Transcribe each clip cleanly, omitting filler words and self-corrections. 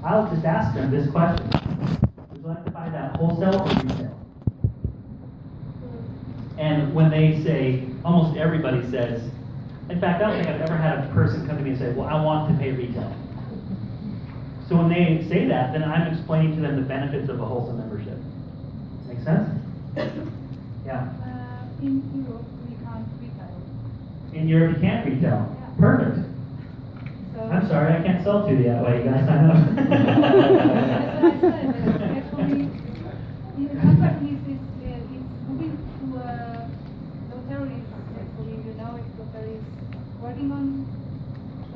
I'll just ask them this question. Would you like to buy that wholesale or retail? And when they say, almost everybody says, in fact, I don't think I've ever had a person come to me and say, well, I want to pay retail. So when they say that, then I'm explaining to them the benefits of a wholesale membership. Make sense? Yeah. In Europe, we can't retail. In Europe, you can't retail. Yeah. Perfect. So I'm sorry, I can't sell to you that way. You guys sign up. as I said, actually, the contract is moving to Lottery. Actually, you know, if Lottery is working on.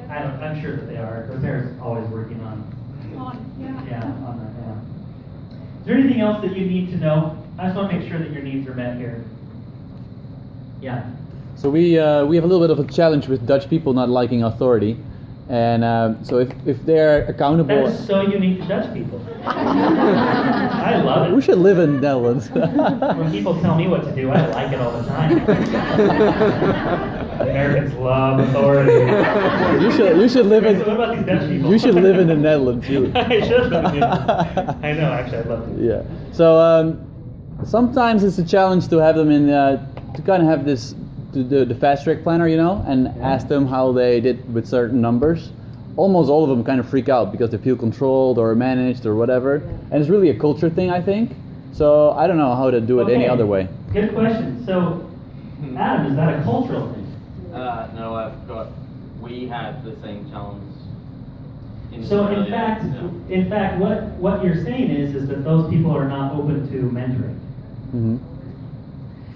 I'm sure that they are. They're always working on. Yeah. On that. Yeah. Is there anything else that you need to know? I just want to make sure that your needs are met here. Yeah. So we have a little bit of a challenge with Dutch people not liking authority, and so if they're accountable. That is so unique to Dutch people. I love it. We should live in the Netherlands. When people tell me what to do, I like it all the time. Americans love authority. You should live in. So what about these Dutch people? You should live in the Netherlands. You. I should. I know. Actually, I'd love to. Yeah. So sometimes it's a challenge to have them in to kind of have this the fast track planner, you know, and ask them how they did with certain numbers. Almost all of them kind of freak out because they feel controlled or managed or whatever, and it's really a culture thing, I think. So I don't know how to do it any other way. Good question. So, Adam, is that a cultural thing? No, we had the same challenge. So in fact, what you're saying is that those people are not open to mentoring. Mm-hmm.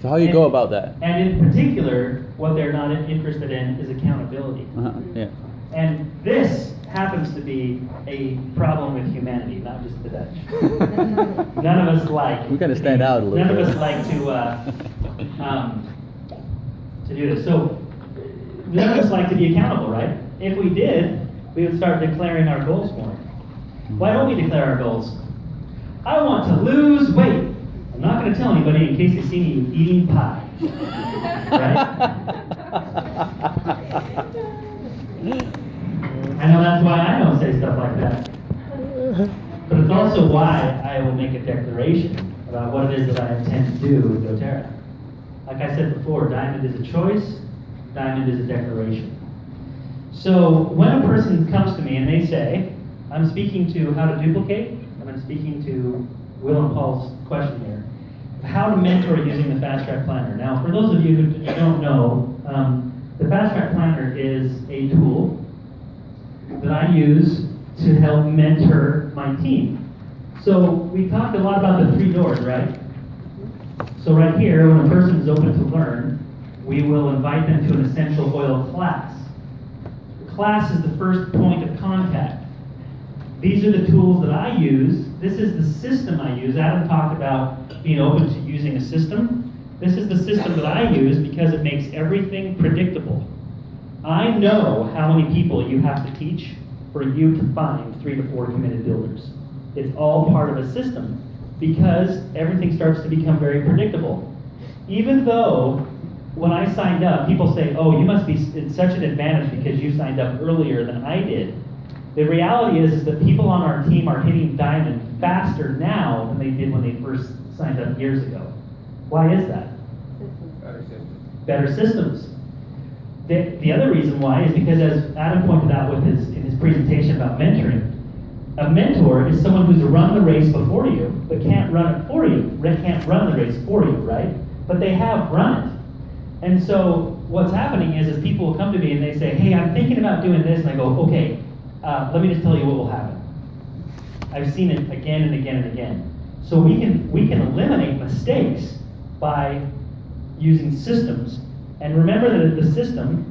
So how do you go about that? And in particular, what they're not interested in is accountability. Yeah. And this happens to be a problem with humanity, not just the Dutch. None of us like. We kind of stand out a little bit. None of us like to do this. So none of us like to be accountable, right? If we did, we would start declaring our goals more. Why don't we declare our goals? I want to lose weight. I'm not going to tell anybody in case they see me eating pie. Right? I know that's why I don't say stuff like that. But it's also why I will make a declaration about what it is that I intend to do with doTERRA. Like I said before, diamond is a choice, diamond is a declaration. So when a person comes to me and they say, I'm speaking to how to duplicate, and I'm speaking to Will and Paul's question here, how to mentor using the Fast Track Planner. Now, for those of you who don't know, the Fast Track Planner is a tool that I use to help mentor my team. So we talked a lot about the 3 doors, right? So right here, when a person is open to learn, we will invite them to an essential oil class. The class is the first point of contact. These are the tools that I use. This is the system I use. Adam talked about being open to using a system. This is the system that I use because it makes everything predictable. I know how many people you have to teach for you to find 3 to 4 committed builders. It's all part of a system because everything starts to become very predictable. Even though when I signed up, people say, oh, you must be in such an advantage because you signed up earlier than I did. The reality is that people on our team are hitting diamond faster now than they did when they first signed up years ago. Why is that? Better systems. The other reason why is because, as Adam pointed out in his presentation about mentoring, a mentor is someone who's run the race before you, but can't run it for you. Can't run the race for you, right? But they have run it. And so what's happening is people will come to me and they say, hey, I'm thinking about doing this, and I go, okay, let me just tell you what will happen. I've seen it again and again and again. So we can eliminate mistakes by using systems. And remember that the system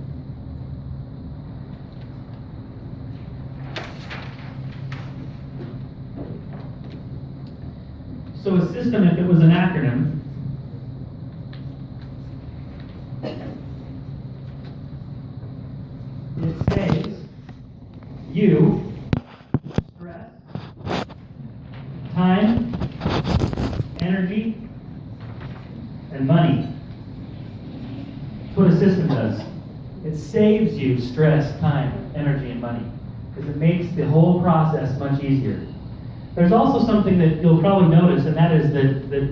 so a system, if it was an acronym, it saves you stress, time, energy, and money. That's what a system does. It saves you stress, time, energy, and money. because it makes the whole process much easier. There's also something that you'll probably notice, and that is that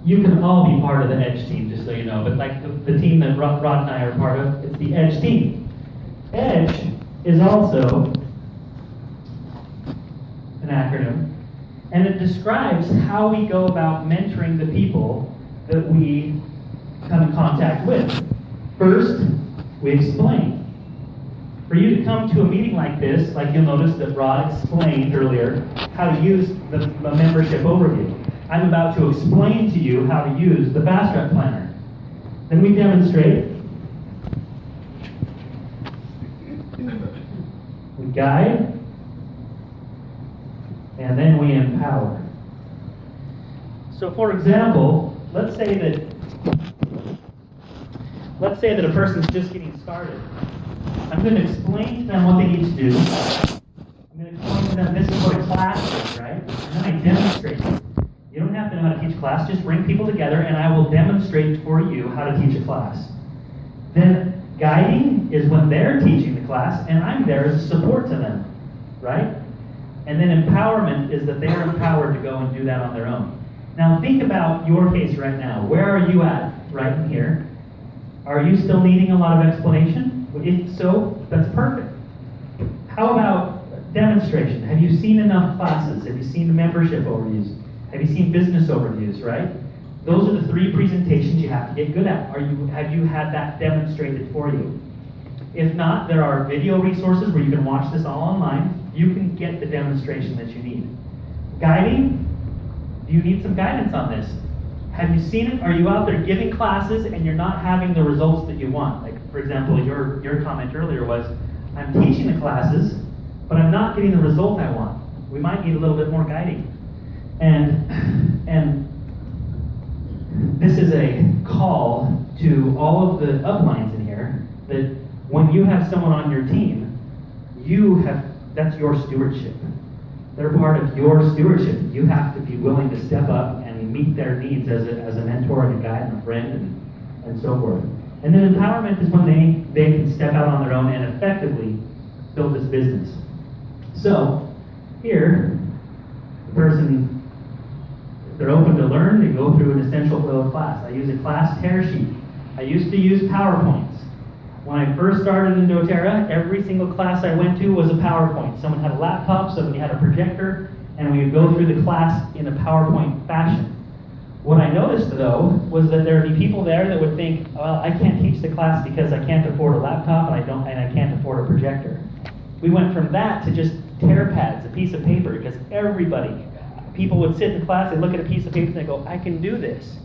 you can all be part of the EDGE team, just so you know, but like the team that Rod and I are part of, it's the EDGE team. EDGE is also an acronym, and it describes how we go about mentoring the people that we come in contact with. First, we explain. For you to come to a meeting like this, like you'll notice that Rod explained earlier how to use the membership overview. I'm about to explain to you how to use the Fast Track Planner. Then we demonstrate. We guide. And then we empower. So for example, let's say that a person's just getting started. I'm going to explain to them what they need to do. I'm going to explain to them this is what a class is, right? And then I demonstrate it. You don't have to know how to teach a class, just bring people together and I will demonstrate for you how to teach a class. Then guiding is when they're teaching the class and I'm there as a support to them, right? And then empowerment is that they're empowered to go and do that on their own. Now think about your case right now. Where are you at right in here? Are you still needing a lot of explanation? If so, that's perfect. How about demonstration? Have you seen enough classes? Have you seen the membership overviews? Have you seen business overviews, right? Those are the 3 presentations you have to get good at. Have you had that demonstrated for you? If not, there are video resources where you can watch this all online. You can get the demonstration that you need. Guiding, do you need some guidance on this? Have you seen it? Are you out there giving classes and you're not having the results that you want? Like, for example, your comment earlier was, I'm teaching the classes, but I'm not getting the result I want. We might need a little bit more guiding. And this is a call to all of the uplines in here, that when you have someone on your team, that's your stewardship. They're part of your stewardship. You have to be willing to step up and meet their needs as a mentor and a guide and a friend and so forth. And then empowerment is when they can step out on their own and effectively build this business. So here, the person, they're open to learn, they go through an essential flow of class. I use a class tear sheet. I used to use PowerPoints. When I first started in doTERRA, every single class I went to was a PowerPoint. Someone had a laptop, somebody had a projector, and we would go through the class in a PowerPoint fashion. What I noticed, though, was that there would be people there that would think, well, I can't teach the class because I can't afford a laptop and I can't afford a projector. We went from that to just tear pads, a piece of paper, because people would sit in class, they'd look at a piece of paper and they go, I can do this.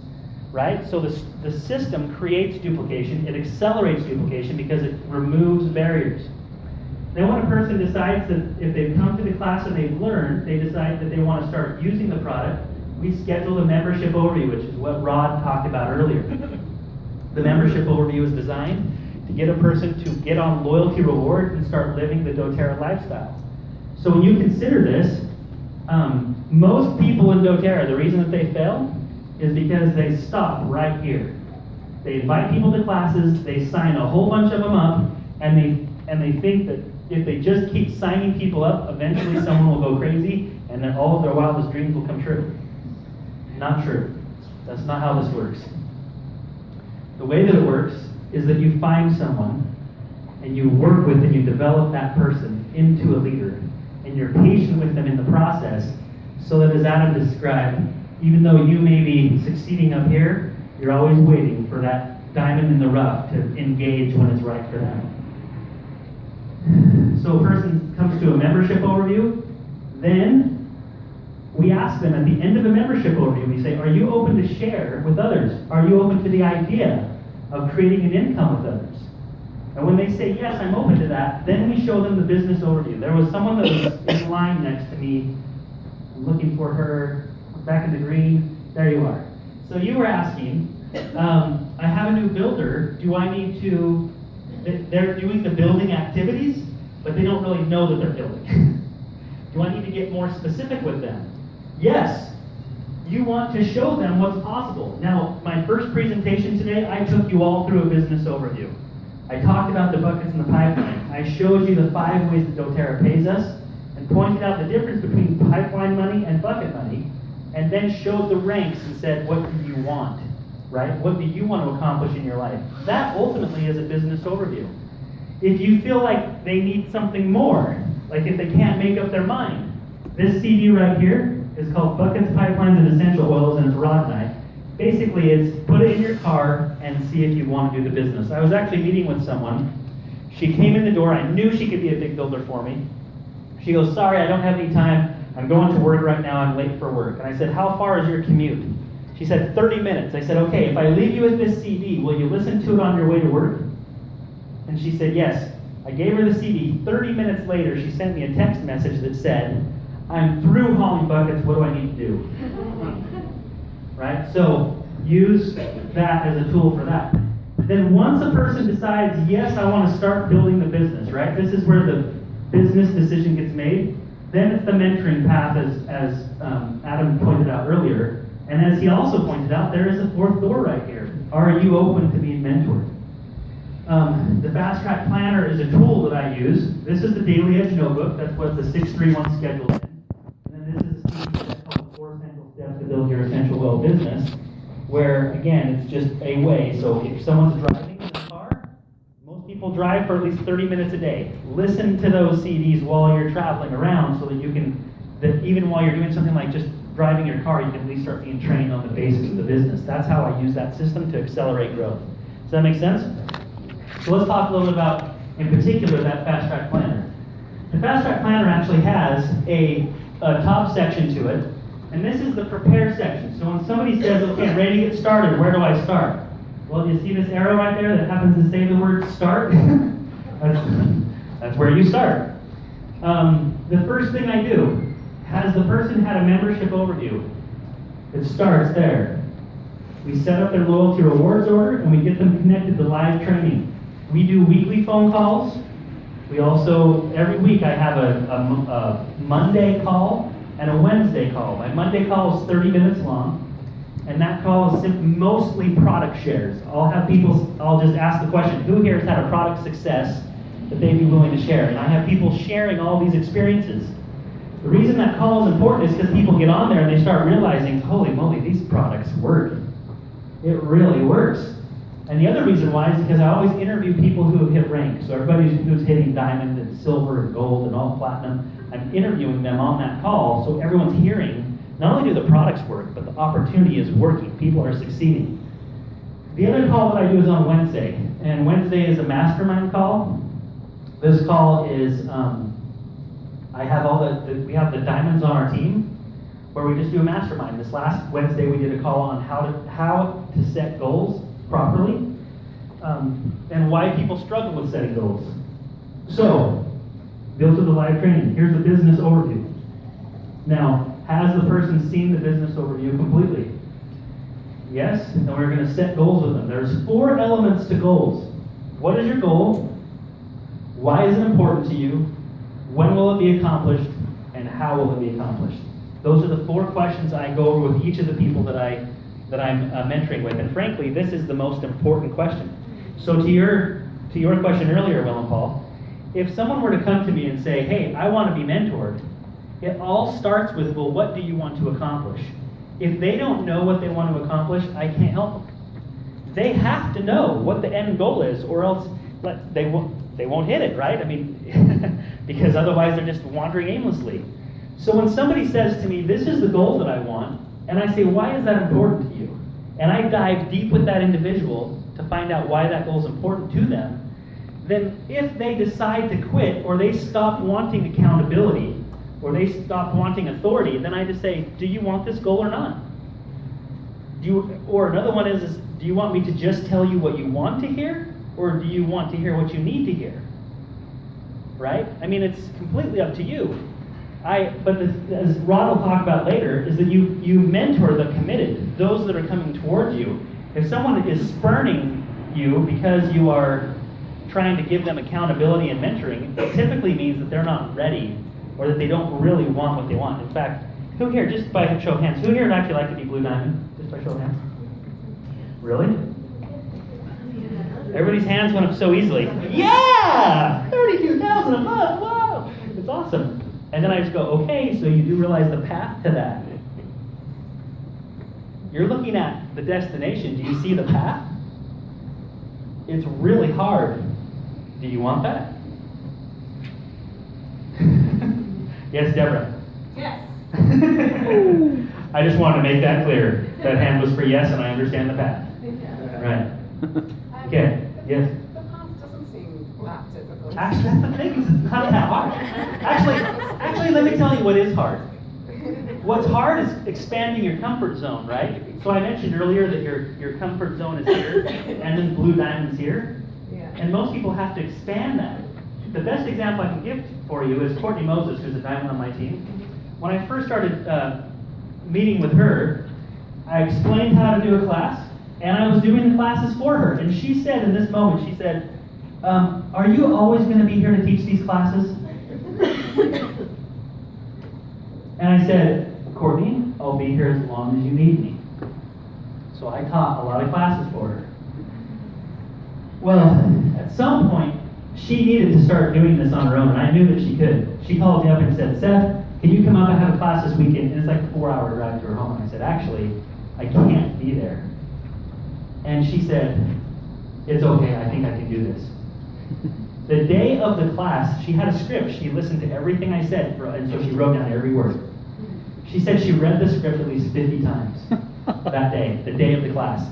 Right? So the system creates duplication, it accelerates duplication because it removes barriers. Then when a person decides that if they've come to the class and they've learned, they decide that they want to start using the product, we schedule the membership overview, which is what Rod talked about earlier. The membership overview is designed to get a person to get on loyalty rewards and start living the doTERRA lifestyle. So when you consider this, most people in doTERRA, the reason that they fail is because they stop right here. They invite people to classes, they sign a whole bunch of them up, and they think that if they just keep signing people up, eventually someone will go crazy and then all of their wildest dreams will come true. Not true. That's not how this works. The way that it works is that you find someone and you work with and you develop that person into a leader, and you're patient with them in the process, so that as Adam described, even though you may be succeeding up here, you're always waiting for that diamond in the rough to engage when it's right for them. So a person comes to a membership overview, then we ask them at the end of the membership overview, we say, are you open to share with others? Are you open to the idea of creating an income with others? And when they say, yes, I'm open to that, then we show them the business overview. There was someone that was in line next to me. I'm looking for her. Back in the green, there you are. So you were asking, I have a new builder, do I need to, they're doing the building activities, but they don't really know that they're building. Do I need to get more specific with them? Yes. You want to show them what's possible. Now, my first presentation today, I took you all through a business overview. I talked about the buckets in the pipeline. I showed you the 5 ways that doTERRA pays us and pointed out the difference between pipeline money and bucket money, and then showed the ranks and said, what do you want, right? What do you want to accomplish in your life? That ultimately is a business overview. If you feel like they need something more, like if they can't make up their mind, this CD right here is called Buckets, Pipelines, and Essential Oils, and it's Rodnite. Basically, it's put it in your car and see if you want to do the business. I was actually meeting with someone. She came in the door. I knew she could be a big builder for me. She goes, sorry, I don't have any time. I'm going to work right now. I'm late for work. And I said, how far is your commute? She said, 30 minutes. I said, okay, if I leave you with this CD, will you listen to it on your way to work? And she said, yes. I gave her the CD. 30 minutes later, she sent me a text message that said, I'm through hauling buckets. What do I need to do? Right? So use that as a tool for that. Then once a person decides, yes, I want to start building the business, right? This is where the business decision gets made. Then it's the mentoring path, as Adam pointed out earlier. And as he also pointed out, there is a 4th door right here. Are you open to being mentored? The Fast Track Planner is a tool that I use. This is the Daily Edge notebook. That's what the 631 schedule is. And then this is a sheet that's called the 4 Essential Steps to Build Your Essential Oil Business, where, again, it's just a way. So if someone's driving in the car, most people drive for at least 30 minutes a day. Listen to those CDs while you're traveling around so that you can, that even while you're doing something like just driving your car, you can at least start being trained on the basics of the business. That's how I use that system to accelerate growth. Does that make sense? So let's talk a little bit about, in particular, that Fast Track Planner. The Fast Track Planner actually has a top section to it, and this is the prepare section. So when somebody says, okay, ready to get started, where do I start? Well, do you see this arrow right there that happens to say the word start? That's where you start. The first thing I do, has the person had a membership overview? It starts there. We set up their loyalty rewards order, and we get them connected to live training. We do weekly phone calls. We also, every week I have a Monday call and a Wednesday call. My Monday call is 30 minutes long, and that call is mostly product shares. I'll just ask the question, who here has had a product success that they'd be willing to share? And I have people sharing all these experiences. The reason that call is important is because people get on there and they start realizing, holy moly, these products work. It really works. And the other reason why is because I always interview people who have hit rank. So everybody who's hitting diamond and silver and gold and all platinum, I'm interviewing them on that call so everyone's hearing, not only do the products work, but the opportunity is working. People are succeeding. The other call that I do is on Wednesday. And Wednesday is a mastermind call. This call is, I have we have the diamonds on our team where we just do a mastermind. This last Wednesday we did a call on how to set goals properly, and why people struggle with setting goals. So, built to the live training. Here's the business overview. Now, has the person seen the business overview completely? Yes, and we're going to set goals with them. There's 4 elements to goals. What is your goal? Why is it important to you? When will it be accomplished? And how will it be accomplished? Those are the 4 questions I go over with each of the people that I'm mentoring with, and frankly, this is the most important question. So to your question earlier, Will and Paul, if someone were to come to me and say, hey, I want to be mentored, it all starts with, well, what do you want to accomplish? If they don't know what they want to accomplish, I can't help them. They have to know what the end goal is, or else they won't hit it, right? I mean, because otherwise they're just wandering aimlessly. So when somebody says to me, this is the goal that I want, and I say, why is that important to you? And I dive deep with that individual to find out why that goal is important to them, then if they decide to quit, or they stop wanting accountability, or they stop wanting authority, then I just say, do you want this goal or not? Or another one is, do you want me to just tell you what you want to hear, or do you want to hear what you need to hear? Right? I mean, it's completely up to you. As Rod will talk about later, is that you mentor the committed, those that are coming towards you. If someone is spurning you because you are trying to give them accountability and mentoring, it typically means that they're not ready, or that they don't really want what they want. In fact, who here, just by show of hands, who here would actually like to be Blue Diamond? Just by show of hands. Really? Everybody's hands went up so easily. Yeah! 32,000 a month, wow! It's awesome. And then I just go, okay, so you do realize the path to that. You're looking at the destination. Do you see the path? It's really hard. Do you want that? Yes, Deborah? Yes. I just wanted to make that clear. That hand was for yes, and I understand the path. Right. Okay, yes? The path doesn't seem that difficult. Actually, that's the thing, 'cause it's not that hard. Actually, let me tell you what is hard. What's hard is expanding your comfort zone, right? So I mentioned earlier that your comfort zone is here, and then blue diamond's here. Yeah. And most people have to expand that. The best example I can give for you is Courtney Moses, who's a diamond on my team. When I first started meeting with her, I explained how to do a class, and I was doing the classes for her. And she said in this moment, she said, are you always going to be here to teach these classes? And I said, Courtney, I'll be here as long as you need me. So I taught a lot of classes for her. Well, at some point, she needed to start doing this on her own, and I knew that she could. She called me up and said, Seth, can you come up and have a class this weekend? And it's like a 4-hour drive to her home. And I said, actually, I can't be there. And she said, it's okay, I think I can do this. The day of the class, she had a script. She listened to everything I said, and so she wrote down every word. She said she read the script at least 50 times that day, the day of the class.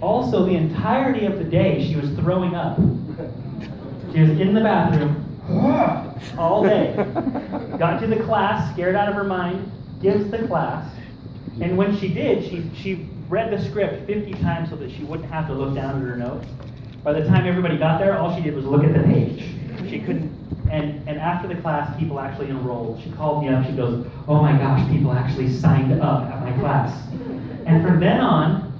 Also, the entirety of the day, she was throwing up. She was in the bathroom all day. Got to the class, scared out of her mind, gives the class. And when she did, she read the script 50 times so that she wouldn't have to look down at her notes. By the time everybody got there, all she did was look at the page. She couldn't, and after the class, people actually enrolled. She called me up, she goes, oh my gosh, people actually signed up at my class. And from then on,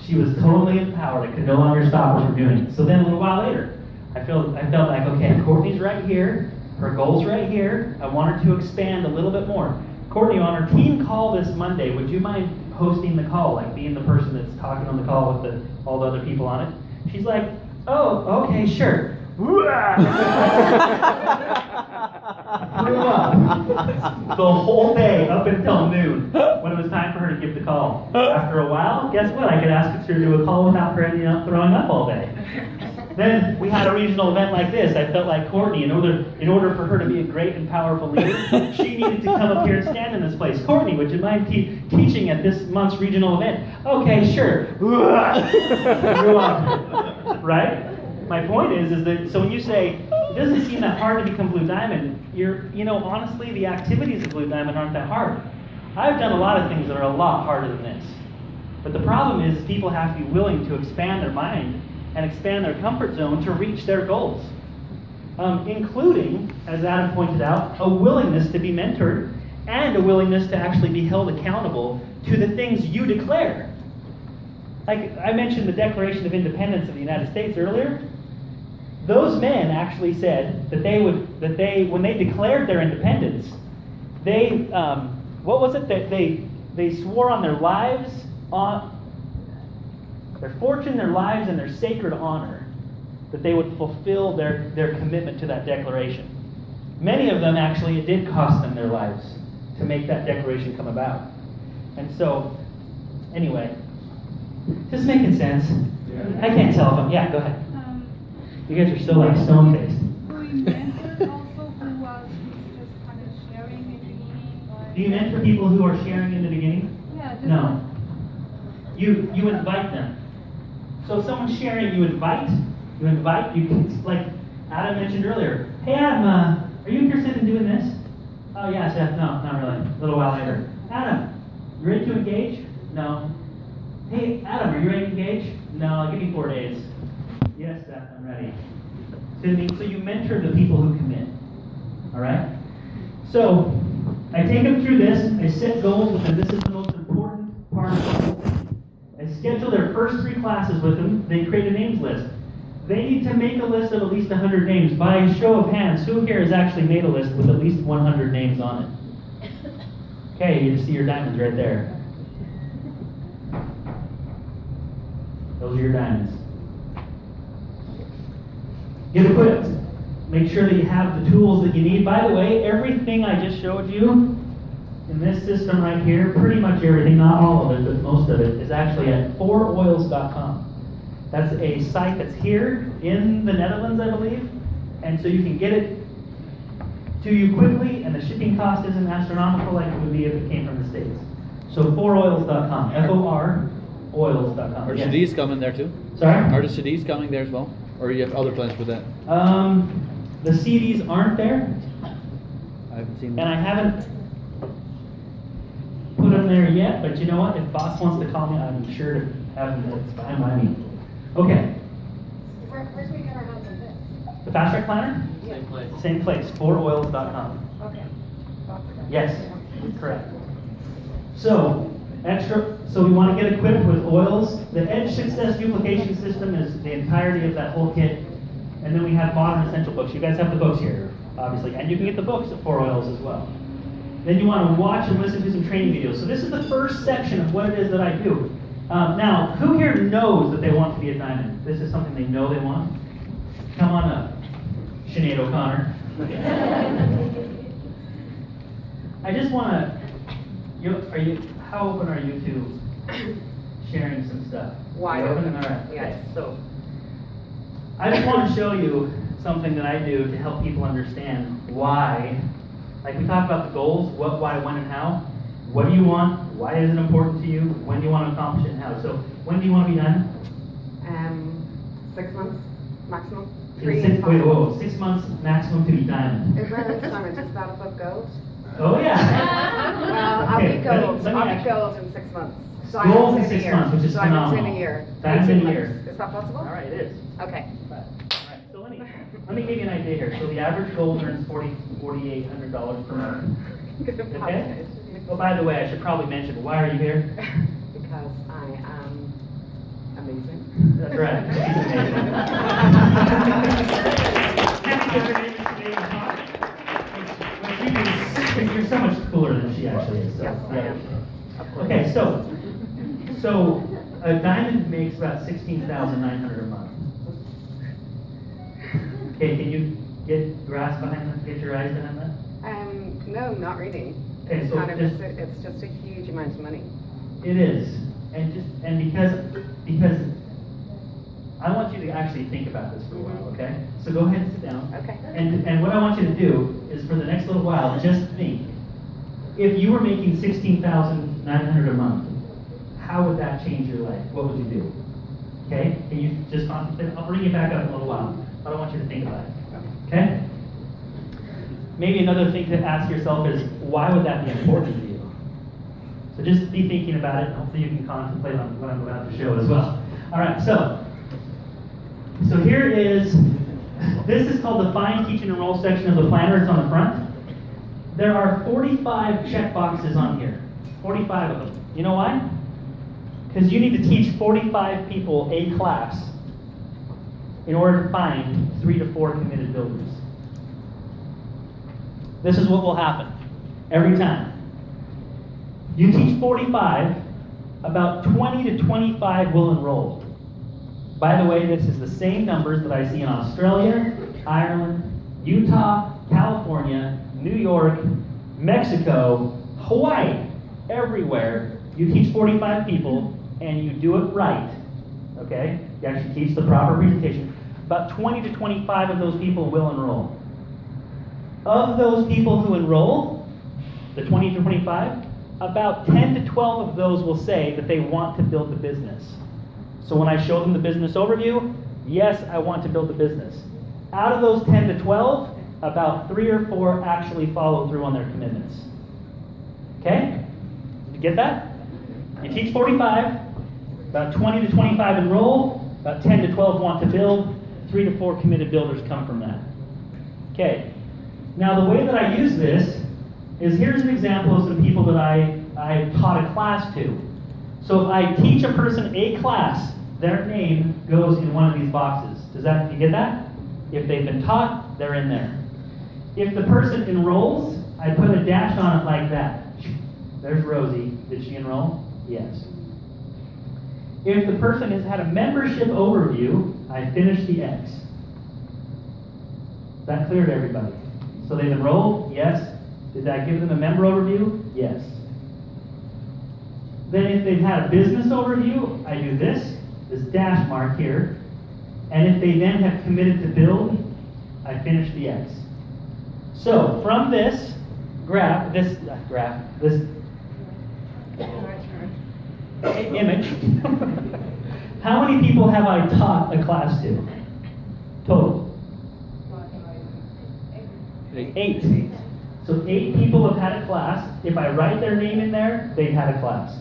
she was totally empowered. I could no longer stop her from doing it. So then a little while later, I felt like, okay, Courtney's right here, her goal's right here, I want her to expand a little bit more. Courtney, on our team call this Monday, would you mind hosting the call, like being the person that's talking on the call with all the other people on it? She's like, oh, okay, sure. Threw up the whole day up until noon when it was time for her to give the call. After a while, guess what? I could ask her to do a call without her throwing up all day. Then we had a regional event like this. I felt like Courtney, in order for her to be a great and powerful leader, she needed to come up here and stand in this place. Courtney, would you mind teaching at this month's regional event? Okay, sure. Right? My point is that, so when you say, it doesn't seem that hard to become Blue Diamond, honestly, the activities of Blue Diamond aren't that hard. I've done a lot of things that are a lot harder than this. But the problem is people have to be willing to expand their mind and expand their comfort zone to reach their goals. Including, as Adam pointed out, a willingness to be mentored and a willingness to actually be held accountable to the things you declare. Like I mentioned the Declaration of Independence of the United States earlier. Those men actually said that when they declared their independence, they they swore on their lives, on their fortune, their lives, and their sacred honor, that they would fulfill their commitment to that declaration. Many of them actually, it did cost them their lives to make that declaration come about. And so, anyway, this is making sense. I can't tell if I'm, yeah, go ahead. You guys are so like stone-faced. Do you mentor also who was just kind of sharing in the beginning? Or Do you mentor people who are sharing in the beginning? Yeah. No. You invite them. So if someone's sharing, you invite, you can, like Adam mentioned earlier. Hey Adam, are you interested in doing this? Oh yeah, Seth, no, not really. A little while later. Adam, you ready to engage? No. Hey Adam, are you ready to engage? No, give me 4 days. Yes, Seth, I'm ready. So you mentor the people who commit. Alright? So I take them through this, I set goals with them. This is the most important part of the whole thing. I schedule their first 3 classes with them. They create a names list. They need to make a list of at least 100 names. By a show of hands, who here has actually made a list with at least 100 names on it? Okay, you see your diamonds right there. Those are your diamonds. get equipped. Make sure that you have the tools that you need. By the way, everything I just showed you in this system right here, pretty much everything, not all of it, but most of it, is actually at 4oils.com. That's a site that's here in the Netherlands, I believe. And so you can get it to you quickly, and the shipping cost isn't astronomical like it would be if it came from the States. So 4oils.com, F-O-R, oils.com. Are Yes. CDs coming there too? Sorry? Are the CDs coming there as well? Or you have other plans for that? The CDs aren't there, I haven't seen and I them. haven't put them there yet, but you know what? If boss wants to call me, I'm sure to have them. It's fine by me. Okay, Where do we get our hands on this? the Fast Track Planner? Same place. Same place, 4oils.com. Okay. Yes, correct. So, so we want to get equipped with oils. The Edge Success Duplication System is the entirety of that whole kit. And then we have Modern Essential books. You guys have the books here, obviously. And you can get the books at 4oils as well. Then you want to watch and listen to some training videos. So this is the first section of what it is that I do. Now, who here knows that they want to be a diamond? This is something they know they want? Come on up, Sinead O'Connor. I just want to, how open are you to sharing some stuff? Wide You open. All right. Yes. Okay. So, I just want to show you something that I do to help people understand why. Like we talked about the goals, what, why, when, and how. What do you want? Why is it important to you? When do you want to accomplish it and how? So, when do you want to be done? 6 months maximum. Wait, 6 months maximum to be diamond. If we're in summer, just that above gold. Oh yeah. Well, I'll Okay, be gold. let me I'll be ask- gold in 6 months. Gold in Diamonds 6 a year. months, which is Diamonds phenomenal. in a year. Diamonds in a 18 year. months. Is that possible? All right, it is. Okay. All right. So let me give you an idea here. So the average gold earns $4,800 per month. Okay. Oh, by the way, I should probably mention, why are you here? Because I am amazing. That's right. She's amazing. Happy to hear you today and talk. You're so much cooler than she actually is. So, Yes, I am. Of course. Okay, so a diamond makes about $16,900 a month. Okay, can you get grasp behind that? Get your eyes behind that? No, not really. Okay, It's so kind of just- it's just a huge amount of money. It is, and because I want you to actually think about this for a while, okay? So go ahead and sit down. Okay. And what I want you to do is for the next little while, just think. If you were making $16,900 a month, how would that change your life? What would you do? Okay? Can you just contemplate? I'll bring you back up in a little while, but I want you to think about it. Okay? Maybe another thing to ask yourself is, why would that be important to you? So just be thinking about it, and hopefully you can contemplate on what I'm about to show as well. All right, so here is, this is called the Find, Teach, and Enroll section of the planner. It's on the front. There are 45 check boxes on here, 45 of them. You know why? Because you need to teach 45 people a class in order to find 3 to 4 committed builders. This is what will happen every time. You teach 45, about 20 to 25 will enroll. By the way, this is the same numbers that I see in Australia, Ireland, Utah, California, New York, Mexico, Hawaii, everywhere. You teach 45 people and you do it right, okay? You actually teach the proper presentation. About 20 to 25 of those people will enroll. Of those people who enroll, the 20 to 25, about 10 to 12 of those will say that they want to build the business. So when I show them the business overview, yes, I want to build the business. Out of those 10 to 12, about 3 or 4 actually follow through on their commitments. Okay? Did you get that? You teach 45, about 20 to 25 enroll, about 10 to 12 want to build, 3 to 4 committed builders come from that. Okay. Now the way that I use this is, here's an example of some people that I taught a class to. So if I teach a person a class, their name goes in one of these boxes. You get that? If they've been taught, they're in there. If the person enrolls, I put a dash on it like that. There's Rosie. Did she enroll? Yes. If the person has had a membership overview, I finish the X. that clear to everybody? So they've enrolled? Yes. Did I give them a member overview? Yes. Then if they've had a business overview, I do this dash mark here. And if they then have committed to build, I finish the X. So from this this image, how many people have I taught a class to? Total? 8. So 8 people have had a class. If I write their name in there, they've had a class.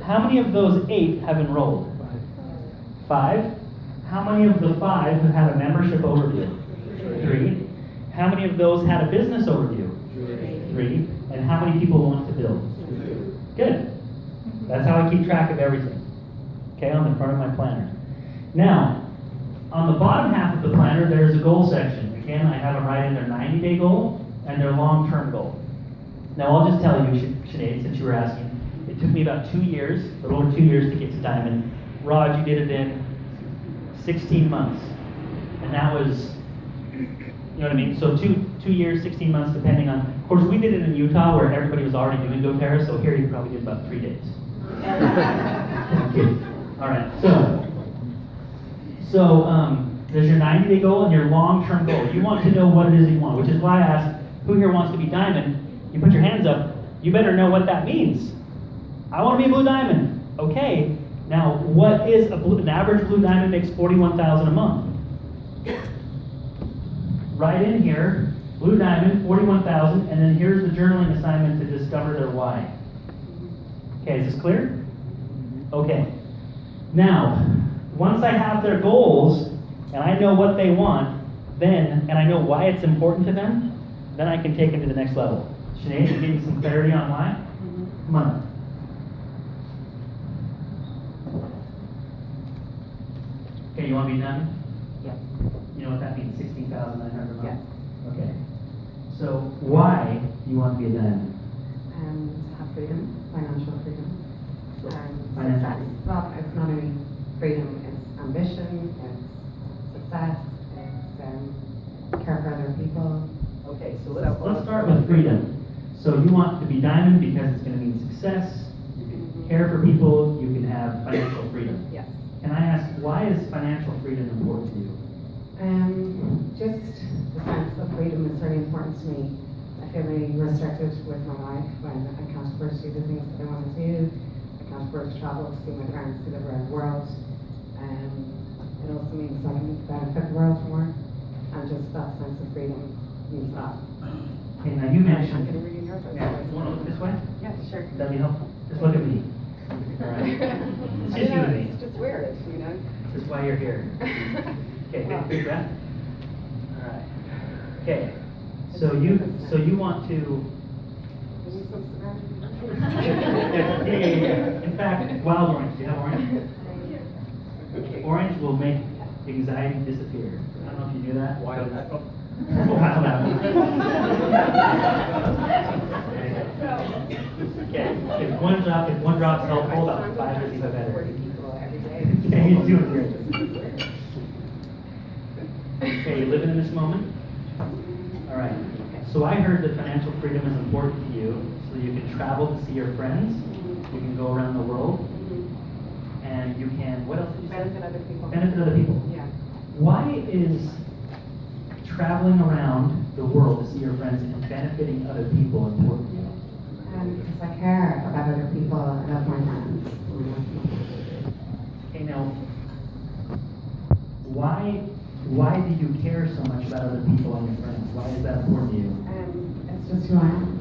How many of those 8 have enrolled? 5. How many of the 5 have had a membership overview? 3. How many of those had a business overview? 3. And how many people want to build? Good. That's how I keep track of everything. Okay, on the front of my planner. Now, on the bottom half of the planner, there's a goal section. Again, I have them write in their 90-day goal and their long-term goal. Now, I'll just tell you, Sinead, since you were asking, it took me about 2 years, a little over 2 years to get to Diamond. Raj, you did it in 16 months. And that was, you know what I mean? So 2 years, 16 months, depending on, of course, we did it in Utah where everybody was already doing doTERRA, so here you probably did about 3 days. All right, so there's your 90-day goal and your long-term goal. You want to know what it is you want, which is why I asked, who here wants to be Diamond? You put your hands up, you better know what that means. I want to be a Blue Diamond. Okay, now what is an average Blue Diamond makes $41,000 a month. Right in here, Blue Diamond, $41,000, and then here's the journaling assignment to discover their why. Okay, is this clear? Okay. Now, once I have their goals, and I know what they want, and I know why it's important to them, then I can take them to the next level. Sinead, you give me some clarity on why? Come on. Okay, you want to be done? Yes. You know what that means, 16,900 a month? Yes. Okay. So why do you want to be a diamond? To have freedom, financial freedom. So, And financial success. Well, it's not only freedom, it's ambition, it's success, it's care for other people. Okay, so let's start with freedom. So you want to be diamond because it's going to mean success, you can care for people, you can have financial freedom. Yes. Can I ask, why is financial freedom important to you? Just the sense of freedom is very important to me. I feel really restricted with my life when I can't afford to do the things that I want to do. I can't afford to travel to see my friends who live around the world. It also means I can benefit the world more, and just that sense of freedom means that. Okay, now you I'm mentioned. getting really nervous. Yeah, you want to look this way? Yeah, sure. That'd be helpful. Just look at me. All right. It's I just you know, and me. it's just weird, you know. This is why you're here. Okay, take a big breath. All right. Okay. So you want to. Give me some Yeah. In fact, wild orange. Do you have orange? Orange will make anxiety disappear. I don't know if you knew that. Wild apple. Wild apple. Okay. If one drop's helpful, about 5 is even better. 40 people every day. Okay, you're doing great. Okay, you living in this moment? All right. So I heard that financial freedom is important to you, so you can travel to see your friends, you can go around the world, and you can, what else did you say? Benefit other people. Benefit other people. Yeah. Why is traveling around the world to see your friends and benefiting other people important to you? Because I care about other people, I love my friends. Okay, now, why do you care so much about other people and your friends? Why is that important to you? It's just who I am.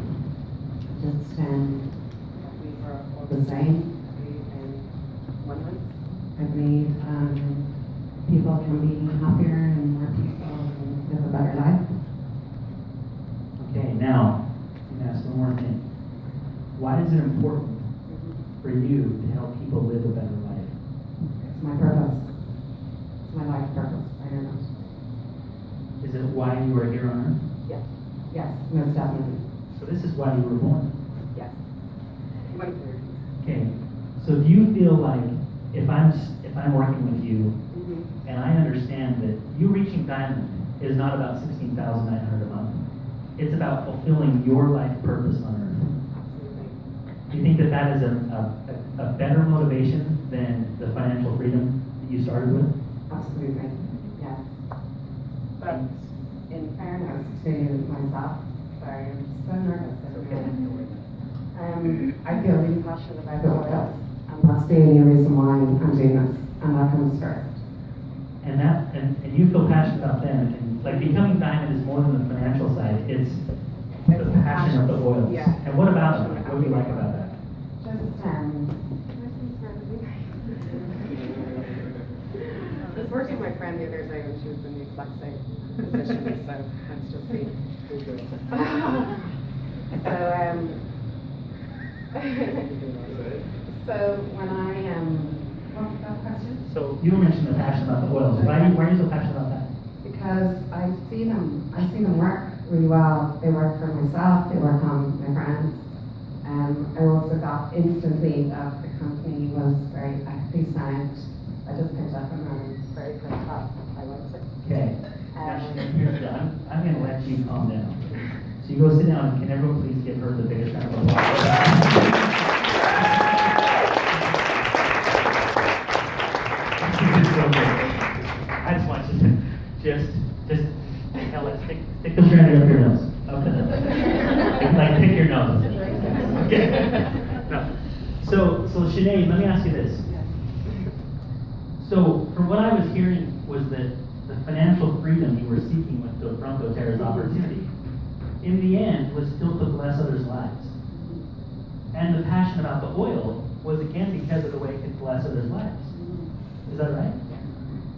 Just we are all the same. We in oneness. I believe people can be happier and more peaceful and live a better life. Okay, now, I'm going to ask one more thing. Why is it important for you to help people live a better life? It's my purpose. It's my life purpose. I don't know. Is it why you are here on earth? Yes. Yes, most definitely. So this is why you were born. Yes. Okay. So do you feel like if I'm working with you and I understand that you reaching diamond is not about 16,900 a month. It's about fulfilling your life purpose on earth. Do you think that that is a better motivation than the financial freedom that you started with? Absolutely, yes. But in fairness to myself, sorry, I'm so nervous. I feel really passionate about the oils, and that's the only reason why I'm doing this, and that comes first. And you feel passionate about them, and like becoming diamond is more than the financial side, it's the passion of the oils. Yeah. And what about it? What do you like about that? Just, I was working with my friend the other day when she was in the exact same position, so let's just see. So when I what was that question? So you mentioned the passion about the oils. Why are you so passionate about that? Because I see them work really well. They work for myself, they work on my friends. I also got instantly that the company was very ethically sound. I just picked up on them very quick class. I liked it. Okay. Here's the, I'm going to let you calm down. So you go sit down. Can everyone please give her the biggest round of applause? I just want you to just tell it. Stick the strand up your nose. Okay. Like pick your nose. Okay. No. So Sinead, let me ask you this. So from what I was hearing was that the financial freedom you were seeking from doTERRA's opportunity, in the end, was still to bless others' lives. And the passion about the oil was again because of the way it could bless others' lives. Is that right?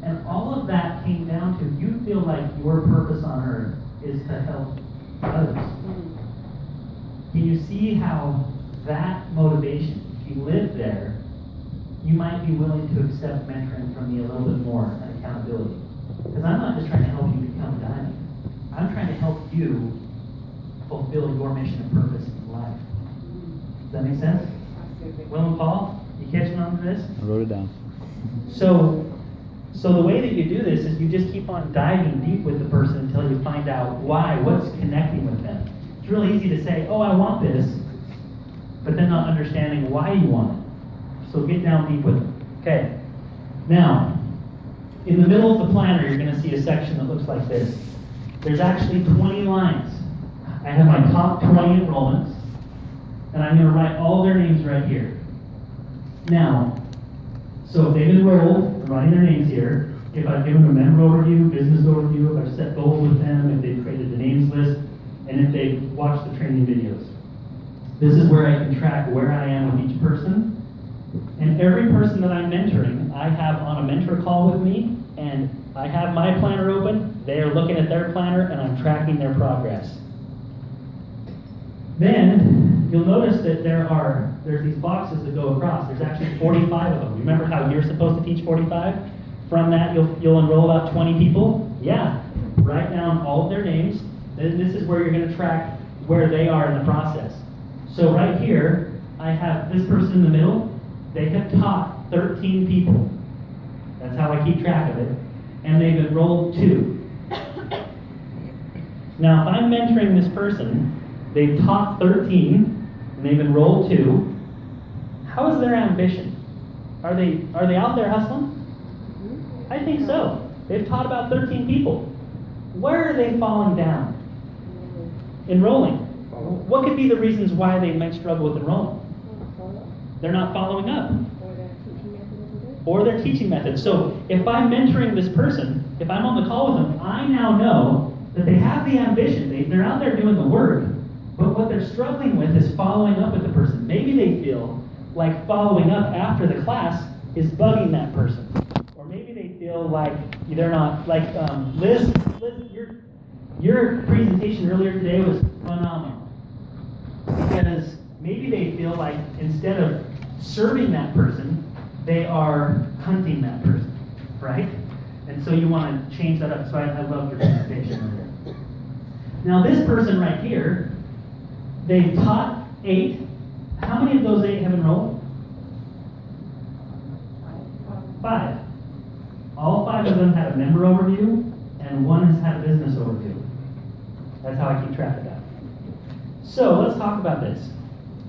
And all of that came down to you feel like your purpose on earth is to help others. Can you see how that motivation, if you live there, you might be willing to accept mentoring from me a little bit more and accountability? Because I'm not just trying to help you become a diamond. I'm trying to help you fulfill your mission and purpose in life. Does that make sense? Absolutely. Will and Paul, you catching on to this? I wrote it down. So the way that you do this is you just keep on diving deep with the person until you find out why, what's connecting with them. It's really easy to say, oh, I want this, but then not understanding why you want it. So get down deep with them. Okay. Now, in the middle of the planner, you're going to see a section that looks like this. There's actually 20 lines. I have my top 20 enrollments, and I'm going to write all their names right here. Now, so if they've enrolled, I'm writing their names here. If I've given them a member overview, business overview, if I've set goals with them, if they've created the names list, and if they've watched the training videos. This is where I can track where I am with each person. And every person that I'm mentoring, I have on a mentor call with me, and I have my planner open, they are looking at their planner, and I'm tracking their progress. Then, you'll notice that there's these boxes that go across. There's actually 45 of them. Remember how you're supposed to teach 45? From that, you'll enroll about 20 people? Yeah. Write down all of their names. Then this is where you're going to track where they are in the process. So right here, I have this person in the middle. They have taught 13 people. That's how I keep track of it. And they've enrolled 2. Now, if I'm mentoring this person, they've taught 13, and they've enrolled 2. How is their ambition? Are they out there hustling? I think so. They've taught about 13 people. Where are they falling down? Enrolling. What could be the reasons why they might struggle with enrolling? They're not following up. Or their teaching methods. So if I'm mentoring this person, if I'm on the call with them, I now know that they have the ambition. They're out there doing the work. But what they're struggling with is following up with the person. Maybe they feel like following up after the class is bugging that person. Or maybe they feel like they're not, like Liz, your presentation earlier today was phenomenal. Because maybe they feel like instead of serving that person, they are hunting that person, right? And so you want to change that up. So I love your presentation earlier. Now this person right here, they've taught 8. How many of those 8 have enrolled? 5. All 5 of them had a member overview, and and one has had a business overdue. That's how I keep track of that. So let's talk about this.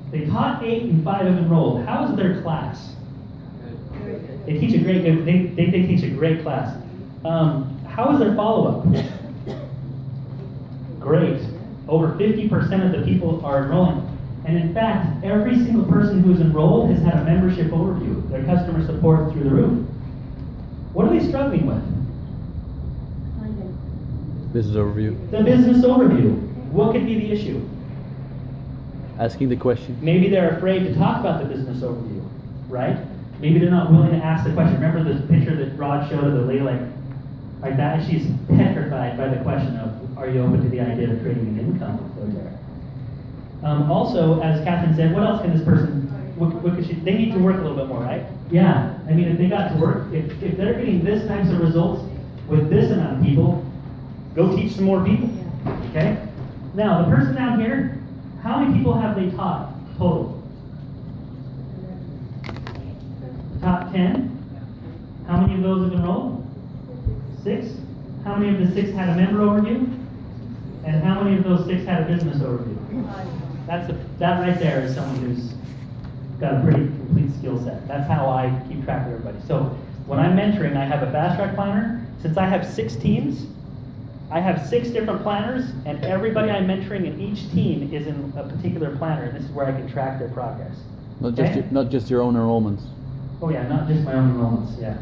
They taught 8 and 5 have enrolled. How is their class? They teach a great. They teach a great class. How is their follow-up? Great. Over 50% of the people are enrolling. And in fact, every single person who's enrolled has had a membership overview. Their customer support through the roof. What are they struggling with? Business overview. The business overview. What could be the issue? Asking the question. Maybe they're afraid to talk about the business overview, right? Maybe they're not willing to ask the question. Remember the picture that Rod showed of the lady like that? She's petrified by the question of, are you open to the idea of creating an income with doTERRA? Also, as Catherine said, what else can this person, what could she, they need to work a little bit more, right? Yeah, I mean, if they got to work, if they're getting this types of results with this amount of people, go teach some more people, okay? Now, the person down here, how many people have they taught total? Top 10? How many of those have enrolled? 6? How many of the 6 had a member overview? And how many of those 6 had a business overview? That right there is someone who's got a pretty complete skill set. That's how I keep track of everybody. So when I'm mentoring, I have a fast track planner. Since I have 6 teams, I have 6 different planners, and everybody I'm mentoring in each team is in a particular planner, and this is where I can track their progress. Not just your own enrollments. Oh yeah, not just my own enrollments, yeah.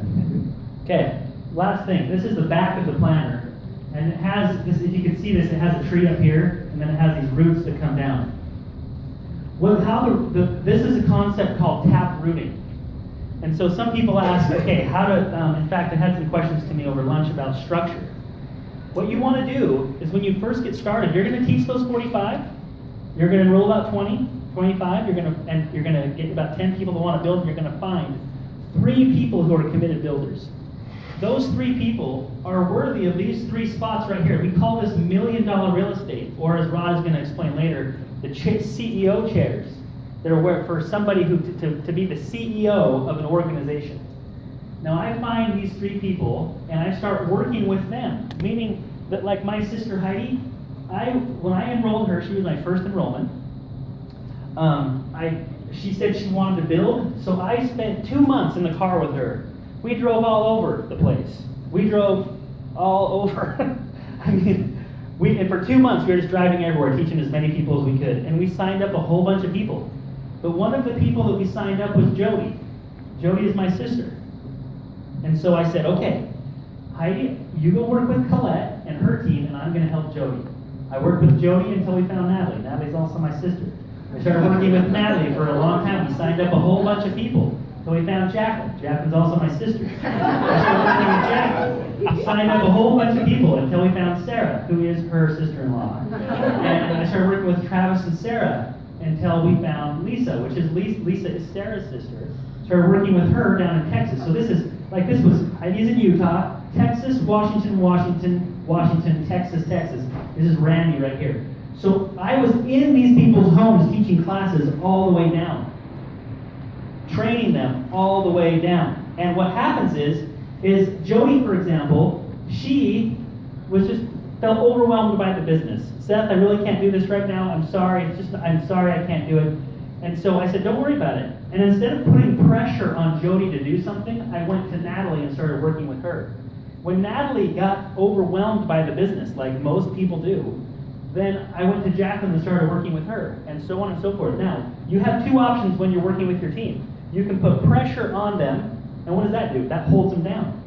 Okay, last thing. This is the back of the planner, and it has this. If you can see this, it has a tree up here, and then it has these roots that come down. This is a concept called tap rooting. And so some people ask, okay, how to, in fact, I had some questions to me over lunch about structure. What you want to do is when you first get started, you're going to teach those 45, you're going to enroll about 20, 25, you're going to get about 10 people that want to build, and you're going to find 3 people who are committed builders. Those 3 people are worthy of these 3 spots right here. We call this $1 million real estate, or as Rod is going to explain later, the CEO chairs that are for somebody who to be the CEO of an organization. Now I find these 3 people and I start working with them, meaning that like my sister Heidi, when I enrolled her, she was my first enrollment. She said she wanted to build, so I spent 2 months in the car with her. We drove all over the place. We drove all over. I mean, and for 2 months we were just driving everywhere, teaching as many people as we could. And we signed up a whole bunch of people. But one of the people that we signed up was Jody. Jody is my sister. And so I said, okay, Heidi, you go work with Colette and her team, and I'm going to help Jody. I worked with Jody until we found Natalie. Natalie's also my sister. I started working with Natalie for a long time. We signed up a whole bunch of people. So we found Jacqueline. Jacqueline's also my sister. I started working with Jacqueline. We signed up a whole bunch of people until we found Sarah, who is her sister-in-law. And I started working with Travis and Sarah until we found Lisa, which is Lisa is Sarah's sister. Started working with her down in Texas. So this was Heidi's in Utah, Texas, Washington, Texas. This is Randy right here. So I was in these people's homes teaching classes all the way down. Training them all the way down. And what happens is Jody, for example, she felt overwhelmed by the business. Seth, I really can't do this right now. I'm sorry. I'm sorry I can't do it. And so I said, don't worry about it. And instead of putting pressure on Jody to do something, I went to Natalie and started working with her. When Natalie got overwhelmed by the business, like most people do, then I went to Jacqueline and started working with her, and so on and so forth. Now, you have 2 options when you're working with your team. You can put pressure on them, and what does that do? That holds them down.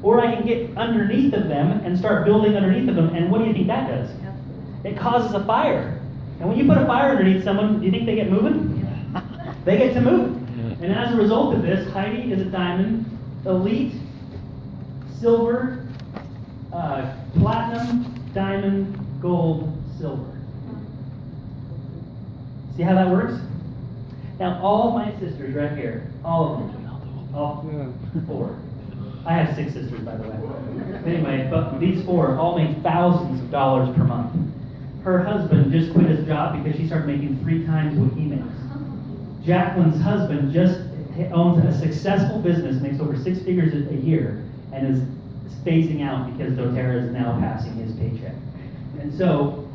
Or I can get underneath of them and start building underneath of them, and what do you think that does? It causes a fire. And when you put a fire underneath someone, do you think they get moving? They get to move. And as a result of this, Heidi is a diamond, elite, silver, platinum, diamond, gold, silver. See how that works? Now, all of my sisters right here, all of them, all 4. I have 6 sisters, by the way. Anyway, but these 4 all make thousands of dollars per month. Her husband just quit his job because she started making 3 times what he makes. Jacqueline's husband just owns a successful business, makes over 6 figures a year, and is phasing out because doTERRA is now passing his paycheck. And so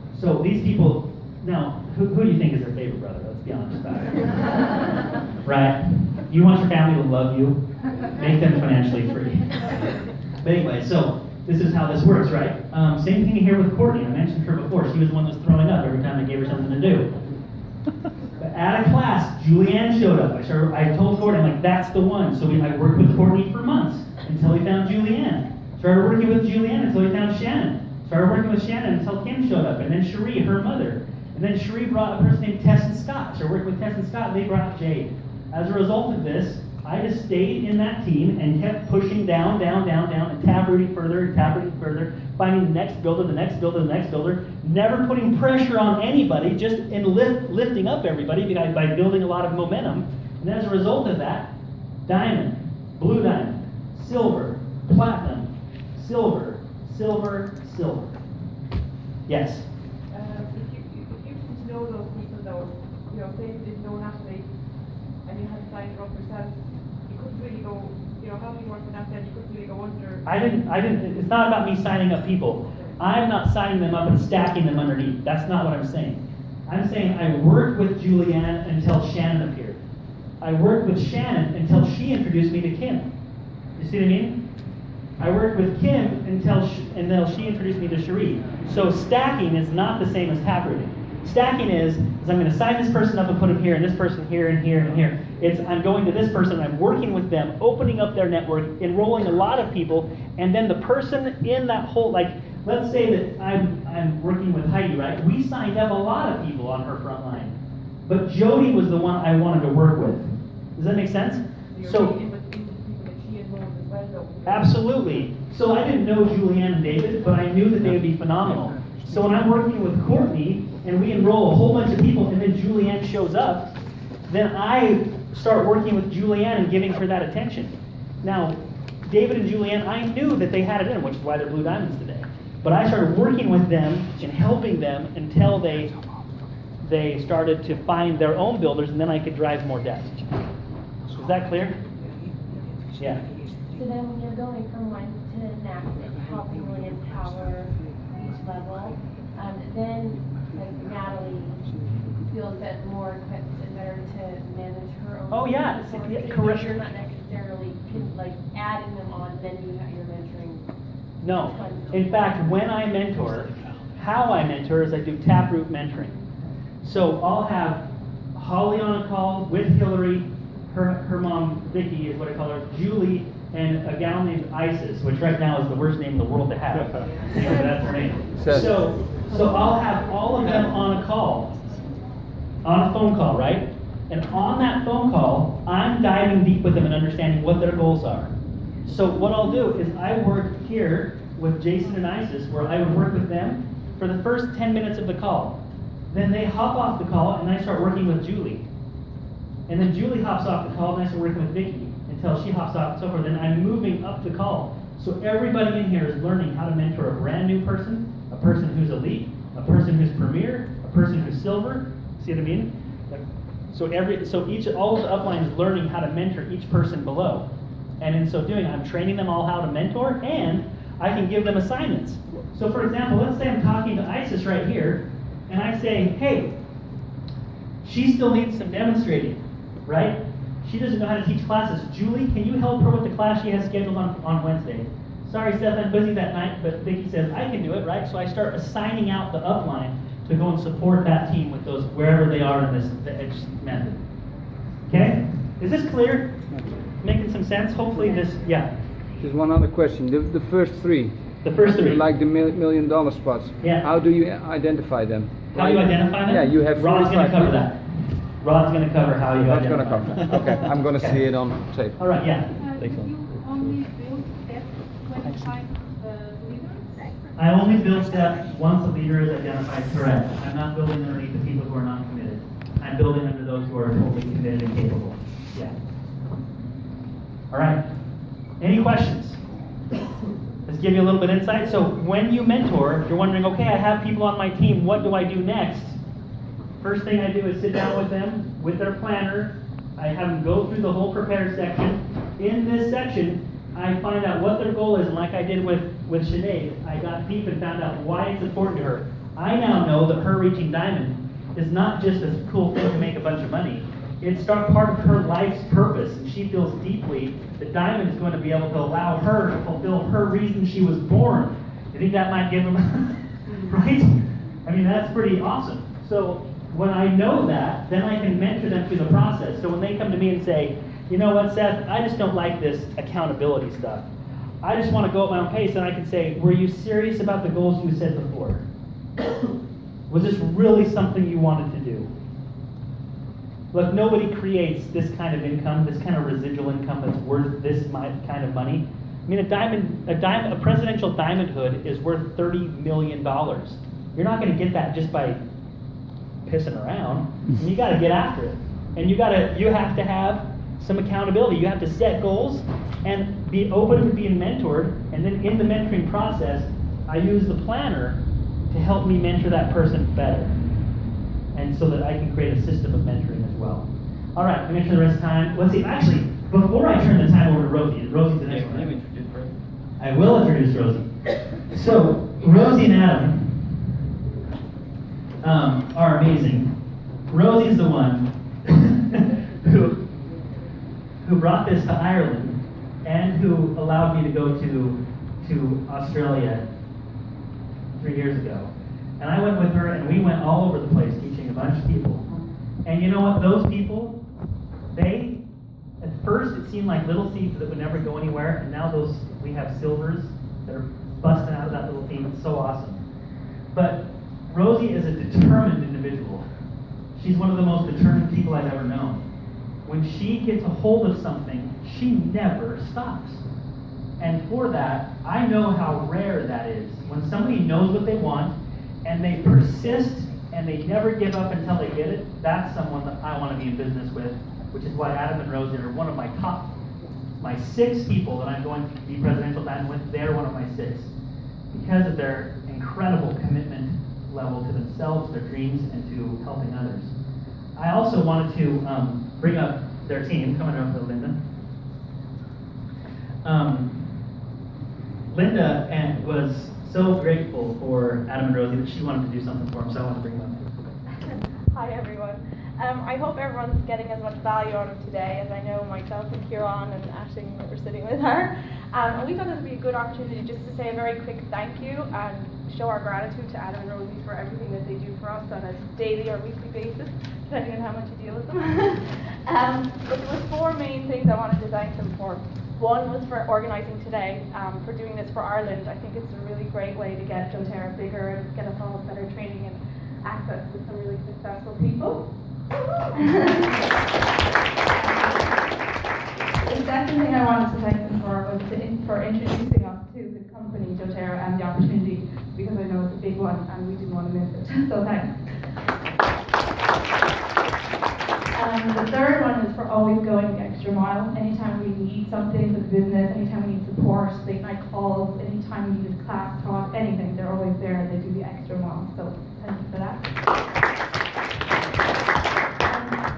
these people, now, who do you think is their favorite brother? Let's be honest about it. Right? You want your family to love you, make them financially free. But anyway, so this is how this works, right? Same thing here with Courtney. I mentioned her before. She was the one that was throwing up every time I gave her something to do. But at a class, Julianne showed up. I told Courtney, I'm like, that's the one. So I worked with Courtney for months until we found Julianne. Started working with Julianne until we found Shannon. Started working with Shannon until Kim showed up. And then Cherie, her mother. And then Cherie brought a person named Tess and Scott. Started working with Tess and Scott, and they brought Jade. As a result of this, I just stayed in that team and kept pushing down, and taprooting further, finding the next builder, the next builder, the next builder, never putting pressure on anybody, just in lifting up everybody by building a lot of momentum. And as a result of that, diamond, blue diamond, silver, platinum, silver, silver, silver. Yes? If you didn't know those people though, say you didn't know Natalie, and you had signed her up yourself, you couldn't really go, how do you work with that then? You couldn't really go under. I didn't, it's not about me signing up people. I'm not signing them up and stacking them underneath. That's not what I'm saying. I'm saying I worked with Julianne until Shannon appeared. I worked with Shannon until she introduced me to Kim. You see what I mean? I worked with Kim until she introduced me to Cherie. So stacking is not the same as taprooting. Stacking is I'm going to sign this person up and put them here, and this person here, and here, and here. It's I'm going to this person, I'm working with them, opening up their network, enrolling a lot of people, and then the person in that whole, like, let's say that I'm working with Heidi, right? We signed up a lot of people on her front line. But Jody was the one I wanted to work with. Does that make sense? So, absolutely. So I didn't know Julianne and David, but I knew that they would be phenomenal. So when I'm working with Courtney, and we enroll a whole bunch of people, and then Julianne shows up, then I start working with Julianne and giving her that attention. Now, David and Julianne, I knew that they had it in, which is why they're Blue Diamonds today. But I started working with them and helping them until they started to find their own builders, and then I could drive more depth. Is that clear? Yeah. So then when you're going from one to the next and helping really empower each level, then like Natalie feels that more equipped and better to manage her own. Oh yeah, correct. You're not necessarily like adding them on, then you're mentoring. No. In fact, when I mentor, how I mentor is I do taproot mentoring. So I'll have Holly on a call with Hillary, her mom Vicky is what I call her, Julie, and a gal named Isis, which right now is the worst name in the world to have. That's her name. So I'll have all of them on a call, on a phone call, right? And on that phone call, I'm diving deep with them and understanding what their goals are. So what I'll do is I work here with Jason and Isis, where I would work with them for the first 10 minutes of the call. Then they hop off the call, and I start working with Julie. And then Julie hops off the call, and I start working with Vicky until she hops off and so forth. Then I'm moving up the call. So everybody in here is learning how to mentor a brand new person, a person who's elite, a person who's premier, a person who's silver. See what I mean? All of the upline is learning how to mentor each person below. And in so doing, I'm training them all how to mentor, and I can give them assignments. So for example, let's say I'm talking to Isis right here, and I say, hey, she still needs some demonstrating, right? She doesn't know how to teach classes. Julie, can you help her with the class she has scheduled on Wednesday? Sorry, Seth, I'm busy that night, but Vicky says, I can do it, right? So I start assigning out the upline to go and support that team with those, wherever they are in the edge method. Okay? Is this clear? Making some sense? Hopefully this, yeah. Just one other question. The first three. The first three. Like the $1 million spots. Yeah. How do you identify them? How do you identify them? Yeah, you have Rod's going to 45 cover people. that. Rod's going to cover how you That's identify going to them. cover. Okay, I'm going to see it on tape. All right, yeah. You only build that 25 leaders? I only build steps once a leader is identified. Correct. I'm not building underneath the people who are not committed. I'm building under those who are totally committed and capable. Yeah. All right. Any questions? Let's give you a little bit of insight. So when you mentor, you're wondering, okay, I have people on my team. What do I do next? First thing I do is sit down with them, with their planner. I have them go through the whole prepare section. In this section, I find out what their goal is, and like I did with Sinead, I got deep and found out why it's important to her. I now know that her reaching diamond is not just a cool thing to make a bunch of money. It's part of her life's purpose, and she feels deeply that diamond is going to be able to allow her to fulfill her reason she was born. You think that might give them, right? I mean, that's pretty awesome. So when I know that, then I can mentor them through the process. So when they come to me and say, you know what, Seth, I just don't like this accountability stuff. I just want to go at my own pace, and I can say, were you serious about the goals you said before? Was this really something you wanted to do? Look, nobody creates this kind of income, this kind of residual income that's worth this kind of money. I mean, a presidential diamond hood is worth $30 million. You're not going to get that just by pissing around. You got to get after it, and you have to have some accountability. You have to set goals and be open to being mentored. And then in the mentoring process, I use the planner to help me mentor that person better, and so that I can create a system of mentoring as well. All right, I'm going to turn the rest of the time. Let's see. Actually, before I turn the time over to Rosie, Rosie's the next one. Let me introduce Rosie. I will introduce Rosie. So Rosie and Adam are amazing. Rosie's the one who brought this to Ireland and who allowed me to go to Australia 3 years ago. And I went with her, and we went all over the place teaching a bunch of people. And you know what? Those people, at first it seemed like little seeds that would never go anywhere, and now we have silvers that are busting out of that little team. It's so awesome. But Rosie is a determined individual. She's one of the most determined people I've ever known. When she gets a hold of something, she never stops. And for that, I know how rare that is. When somebody knows what they want, and they persist, and they never give up until they get it, that's someone that I want to be in business with, which is why Adam and Rosie are one of my 6 people that I'm going to be presidential diamond with. They're one of my 6. Because of their incredible commitment level to themselves, their dreams, and to helping others. I also wanted to bring up their team. Coming up to Linda. Linda was so grateful for Adam and Rosie that she wanted to do something for them, so I want to bring them up. Hi everyone. I hope everyone's getting as much value out of today as I know myself and Kieran and Ashling were sitting with her. And we thought it would be a good opportunity just to say a very quick thank you and show our gratitude to Adam and Rosie for everything that they do for us on a daily or weekly basis, depending on how much you deal with them. But there was 4 main things I wanted to thank them for. One was for organising today, for doing this for Ireland. I think it's a really great way to get doTERRA bigger and get us all better training and access to some really successful people. The second thing I wanted to thank them for was for introducing us to the company doTERRA and the opportunity, because I know it's a big one and we didn't want to miss it. So thanks. The third one is for always going the extra mile. Anytime we need something for the business, anytime we need support, late night calls, anytime we need class talk, anything, they're always there and they do the extra mile. So thank you for that.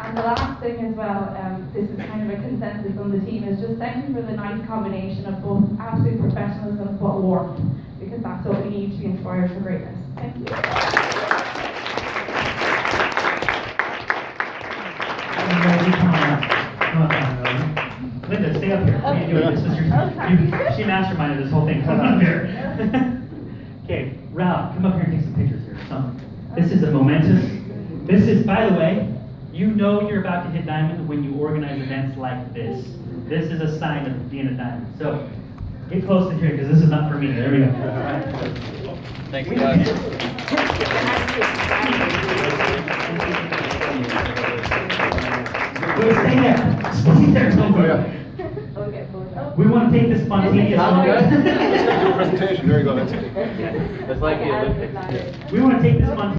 And the last thing as well, this is kind of a consensus on the team, is just thank you for the nice combination of both absolute professionalism but warmth, because that's what we need to be inspired for greatness. Thank you. Linda, stay up here. She masterminded this whole thing. Come up here. Okay, Ralph, come up here and take some pictures here. This is a momentous. This is, by the way, you know you're about to hit diamond when you organize events like this. This is a sign of being a diamond. So get close to here because this is not for me. There we go. All right. Thanks, guys. Stay there. Stay there. Don't go. We want to take this spontaneous. Presentation. There you go. That's like the Olympics. We want to take this spontaneous.